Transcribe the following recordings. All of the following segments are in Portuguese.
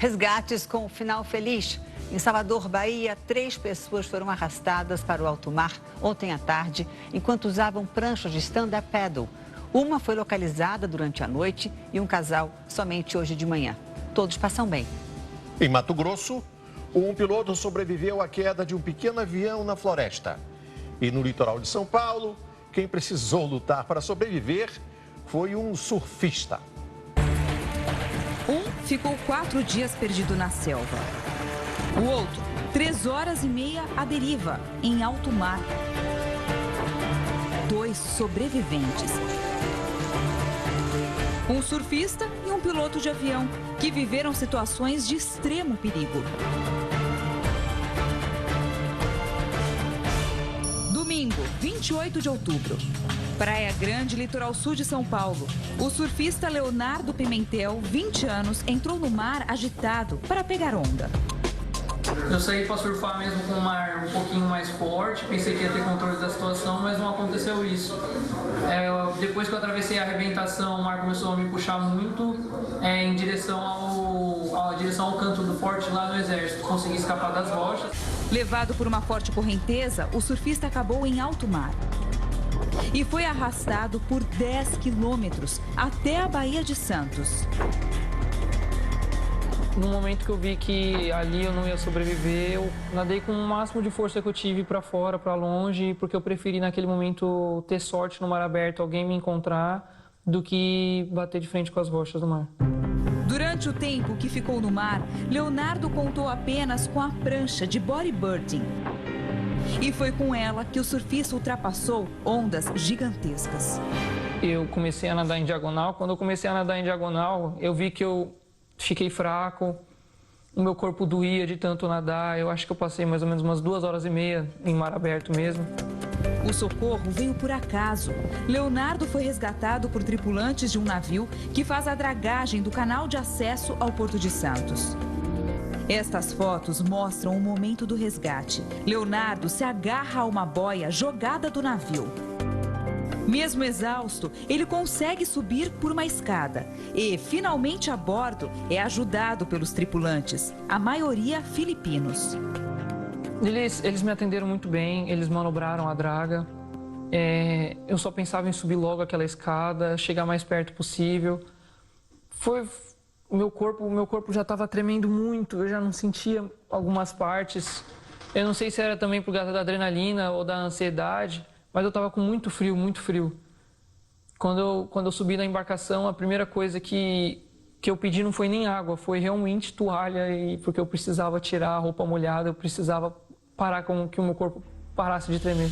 Resgates com final feliz. Em Salvador, Bahia, 3 pessoas foram arrastadas para o alto mar ontem à tarde, enquanto usavam pranchas de stand-up paddle. Uma foi localizada durante a noite e um casal somente hoje de manhã. Todos passam bem. Em Mato Grosso, um piloto sobreviveu à queda de um pequeno avião na floresta. E no litoral de São Paulo, quem precisou lutar para sobreviver foi um surfista. Um ficou 4 dias perdido na selva. O outro, 3 horas e meia à deriva, em alto mar. 2 sobreviventes. Um surfista e um piloto de avião, que viveram situações de extremo perigo. Domingo, 28 de outubro. Praia Grande, litoral sul de São Paulo. O surfista Leonardo Pimentel, 20 anos, entrou no mar agitado para pegar onda. Eu saí para surfar mesmo com o mar um pouquinho mais forte, pensei que ia ter controle da situação, mas não aconteceu isso. Depois que eu atravessei a arrebentação, o mar começou a me puxar muito em direção ao canto do forte lá no Exército. Consegui escapar das rochas. Levado por uma forte correnteza, o surfista acabou em alto mar. E foi arrastado por 10 quilômetros até a Baía de Santos. No momento que eu vi que ali eu não ia sobreviver, eu nadei com o máximo de força que eu tive para fora, para longe, porque eu preferi naquele momento ter sorte no mar aberto, alguém me encontrar, do que bater de frente com as rochas do mar. Durante o tempo que ficou no mar, Leonardo contou apenas com a prancha de bodyboarding. E foi com ela que o surfista ultrapassou ondas gigantescas. Eu comecei a nadar em diagonal. Quando eu comecei a nadar em diagonal, eu vi que eu fiquei fraco, o meu corpo doía de tanto nadar. Eu acho que eu passei mais ou menos umas 2 horas e meia em mar aberto mesmo. O socorro veio por acaso. Leonardo foi resgatado por tripulantes de um navio que faz a dragagem do canal de acesso ao Porto de Santos. Estas fotos mostram o momento do resgate. Leonardo se agarra a uma boia jogada do navio. Mesmo exausto, ele consegue subir por uma escada e, finalmente a bordo, é ajudado pelos tripulantes, a maioria filipinos. Eles me atenderam muito bem, eles manobraram a draga. Eu só pensava em subir logo aquela escada, chegar mais perto possível. O meu corpo já estava tremendo muito, eu já não sentia algumas partes. Eu não sei se era também por causa da adrenalina ou da ansiedade, mas eu estava com muito frio, muito frio. Quando eu subi na embarcação, a primeira coisa que eu pedi não foi nem água, foi realmente toalha, porque eu precisava tirar a roupa molhada, eu precisava parar com que o meu corpo parasse de tremer.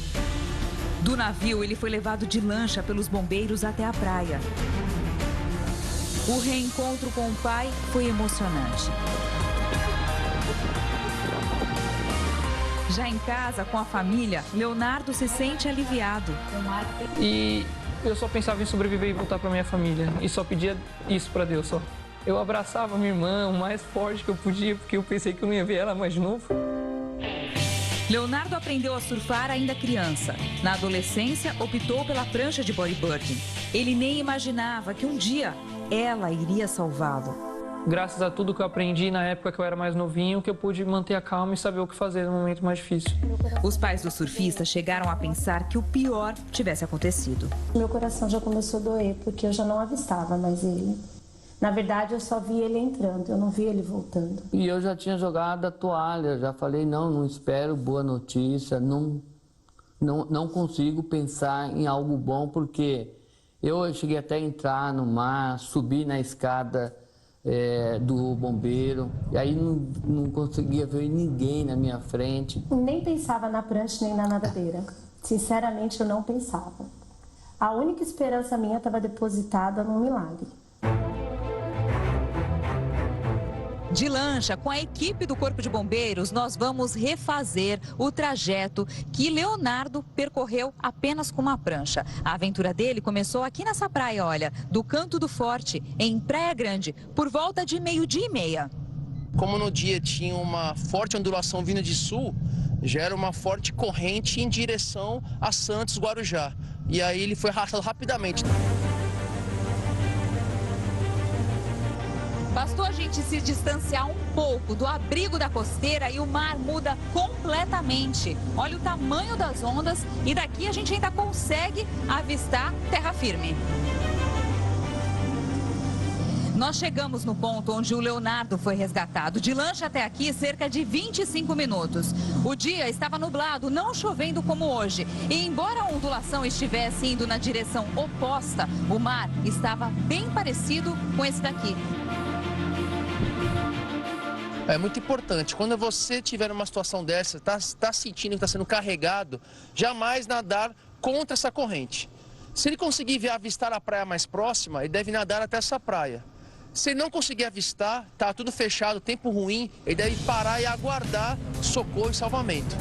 Do navio, ele foi levado de lancha pelos bombeiros até a praia. O reencontro com o pai foi emocionante. Já em casa, com a família, Leonardo se sente aliviado. E eu só pensava em sobreviver e voltar para minha família. E só pedia isso para Deus, só. Eu abraçava minha irmã o mais forte que eu podia, porque eu pensei que eu não ia ver ela mais de novo. Leonardo aprendeu a surfar ainda criança. Na adolescência, optou pela prancha de bodyboarding. Ele nem imaginava que um dia ela iria salvá-lo. Graças a tudo que eu aprendi na época que eu era mais novinho, que eu pude manter a calma e saber o que fazer no momento mais difícil. Os pais do surfista chegaram a pensar que o pior tivesse acontecido. Meu coração já começou a doer, porque eu já não avistava mais ele. Na verdade, eu só vi ele entrando, eu não vi ele voltando. E eu já tinha jogado a toalha, já falei, não espero boa notícia, não consigo pensar em algo bom, porque eu cheguei até a entrar no mar, subir na escada do bombeiro, e aí não conseguia ver ninguém na minha frente. Nem pensava na prancha nem na nadadeira. Sinceramente, eu não pensava. A única esperança minha estava depositada num milagre. De lancha, com a equipe do Corpo de Bombeiros, nós vamos refazer o trajeto que Leonardo percorreu apenas com uma prancha. A aventura dele começou aqui nessa praia, olha, do Canto do Forte, em Praia Grande, por volta de 12:30. Como no dia tinha uma forte ondulação vindo de sul, gera uma forte corrente em direção a Santos, Guarujá. E aí ele foi arrastado rapidamente. Bastou a gente se distanciar um pouco do abrigo da costeira e o mar muda completamente. Olha o tamanho das ondas e daqui a gente ainda consegue avistar terra firme. Nós chegamos no ponto onde o Leonardo foi resgatado. De lancha até aqui, cerca de 25 minutos. O dia estava nublado, não chovendo como hoje. E embora a ondulação estivesse indo na direção oposta, o mar estava bem parecido com esse daqui. É muito importante, quando você tiver numa situação dessa, está sentindo que está sendo carregado, jamais nadar contra essa corrente. Se ele conseguir avistar a praia mais próxima, ele deve nadar até essa praia. Se ele não conseguir avistar, está tudo fechado, tempo ruim, ele deve parar e aguardar socorro e salvamento.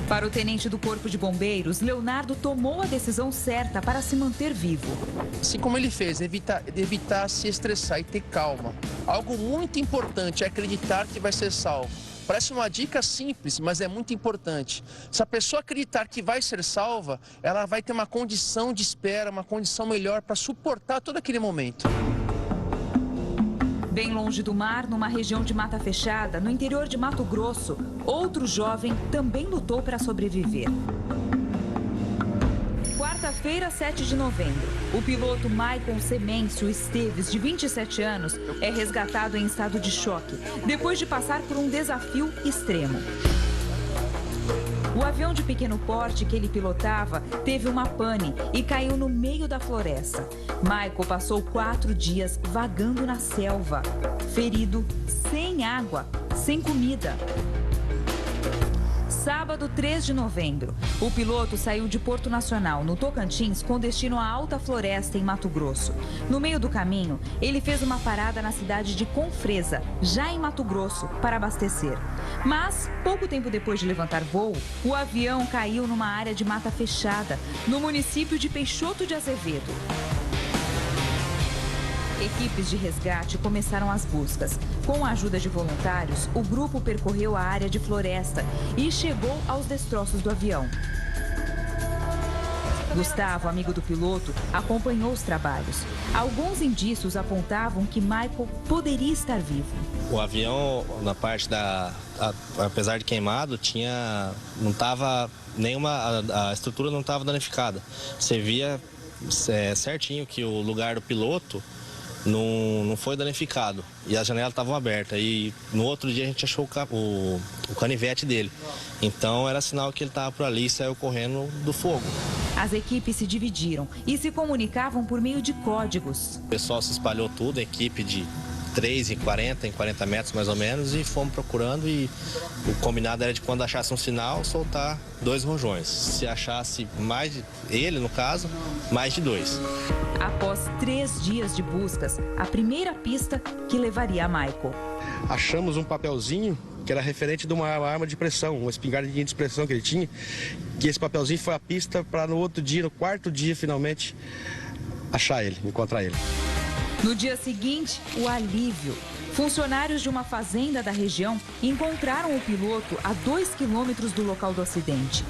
Para o tenente do Corpo de Bombeiros, Leonardo tomou a decisão certa para se manter vivo. Assim como ele fez, evitar se estressar e ter calma. Algo muito importante é acreditar que vai ser salvo. Parece uma dica simples, mas é muito importante. Se a pessoa acreditar que vai ser salva, ela vai ter uma condição de espera, uma condição melhor para suportar todo aquele momento. Bem longe do mar, numa região de mata fechada, no interior de Mato Grosso, outro jovem também lutou para sobreviver. Quarta-feira, 7 de novembro, o piloto Maicon Semêncio Esteves, de 27 anos, é resgatado em estado de choque, depois de passar por um desafio extremo. O avião de pequeno porte que ele pilotava teve uma pane e caiu no meio da floresta. Maicon passou 4 dias vagando na selva, ferido, sem água, sem comida. Sábado, 3 de novembro, o piloto saiu de Porto Nacional, no Tocantins, com destino à Alta Floresta, em Mato Grosso. No meio do caminho, ele fez uma parada na cidade de Confresa, já em Mato Grosso, para abastecer. Mas, pouco tempo depois de levantar voo, o avião caiu numa área de mata fechada, no município de Peixoto de Azevedo. Equipes de resgate começaram as buscas. Com a ajuda de voluntários, o grupo percorreu a área de floresta e chegou aos destroços do avião. Gustavo, amigo do piloto, acompanhou os trabalhos. Alguns indícios apontavam que Michael poderia estar vivo. O avião, na parte apesar de queimado, não estava a estrutura não estava danificada. Você via certinho que o lugar do piloto não foi danificado e as janelas estavam abertas. E no outro dia a gente achou o canivete dele. Então era sinal que ele estava por ali e saiu correndo do fogo. As equipes se dividiram e se comunicavam por meio de códigos. O pessoal se espalhou tudo, a equipe de 3 em 40 metros mais ou menos, e fomos procurando, e o combinado era de quando achasse um sinal, soltar 2 rojões. Se achasse ele no caso, mais de 2. Após 3 dias de buscas, a primeira pista que levaria a Michael. Achamos um papelzinho que era referente de uma arma de pressão, uma espingardinha de pressão que ele tinha, que esse papelzinho foi a pista para no outro dia, no 4º dia, finalmente, achar ele, encontrar ele. No dia seguinte, o alívio. Funcionários de uma fazenda da região encontraram o piloto a 2 quilômetros do local do acidente.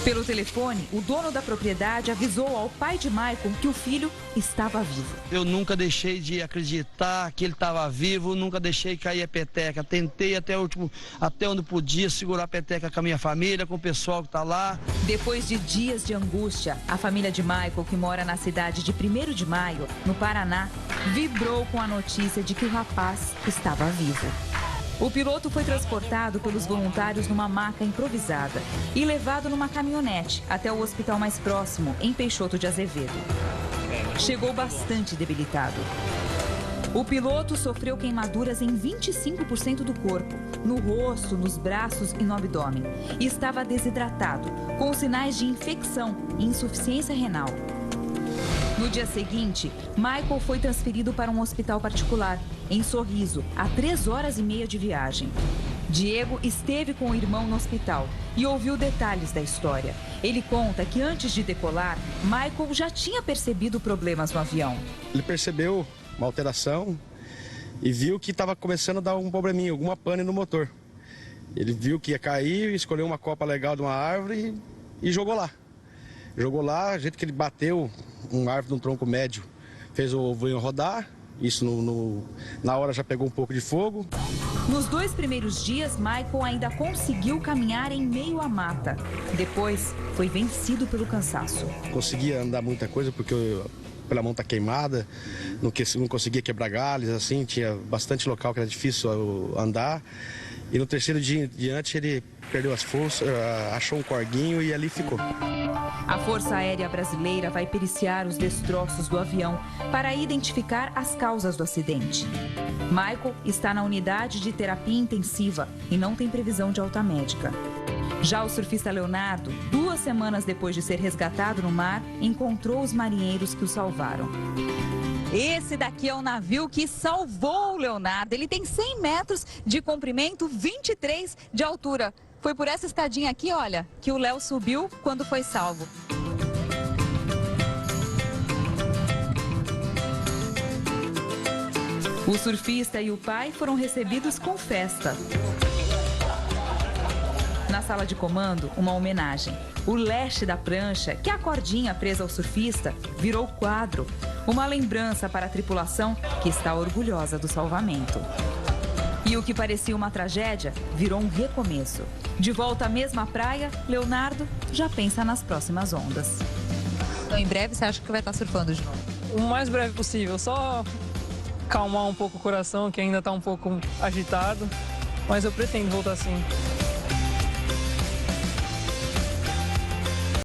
Pelo telefone, o dono da propriedade avisou ao pai de Michael que o filho estava vivo. Eu nunca deixei de acreditar que ele estava vivo, nunca deixei cair a peteca. Tentei até onde podia segurar a peteca com a minha família, com o pessoal que está lá. Depois de dias de angústia, a família de Michael, que mora na cidade de 1º de Maio, no Paraná, vibrou com a notícia de que o rapaz estava vivo. O piloto foi transportado pelos voluntários numa maca improvisada e levado numa caminhonete até o hospital mais próximo, em Peixoto de Azevedo. Chegou bastante debilitado. O piloto sofreu queimaduras em 25% do corpo, no rosto, nos braços e no abdômen, e estava desidratado, com sinais de infecção e insuficiência renal. No dia seguinte, Michael foi transferido para um hospital particular, em Sorriso, a 3h30 de viagem. Diego esteve com o irmão no hospital e ouviu detalhes da história. Ele conta que antes de decolar, Michael já tinha percebido problemas no avião. Ele percebeu uma alteração e viu que estava começando a dar um probleminha, alguma pane no motor. Ele viu que ia cair, escolheu uma copa legal de uma árvore e jogou lá. Jogou lá, do jeito que ele bateu uma árvore de um tronco médio, fez o avião rodar Isso na hora já pegou um pouco de fogo. Nos 2 primeiros dias, Michael ainda conseguiu caminhar em meio à mata. Depois, foi vencido pelo cansaço. Conseguia andar muita coisa porque pela mão tá queimada, não conseguia quebrar galhos, assim, tinha bastante local que era difícil andar. E no 3º dia em diante ele perdeu as forças, achou um corguinho e ali ficou. A Força Aérea Brasileira vai periciar os destroços do avião para identificar as causas do acidente. Michael está na unidade de terapia intensiva e não tem previsão de alta médica. Já o surfista Leonardo, 2 semanas depois de ser resgatado no mar, encontrou os marinheiros que o salvaram. Esse daqui é o navio que salvou o Leonardo. Ele tem 100 metros de comprimento, 23 de altura. Foi por essa escadinha aqui, olha, que o Léo subiu quando foi salvo. O surfista e o pai foram recebidos com festa. Na sala de comando, uma homenagem. O leste da prancha, que é a cordinha presa ao surfista, virou quadro. Uma lembrança para a tripulação que está orgulhosa do salvamento. E o que parecia uma tragédia virou um recomeço. De volta à mesma praia, Leonardo já pensa nas próximas ondas. Então, em breve, você acha que vai estar surfando de novo? O mais breve possível, só calmar um pouco o coração, que ainda está um pouco agitado, mas eu pretendo voltar sim.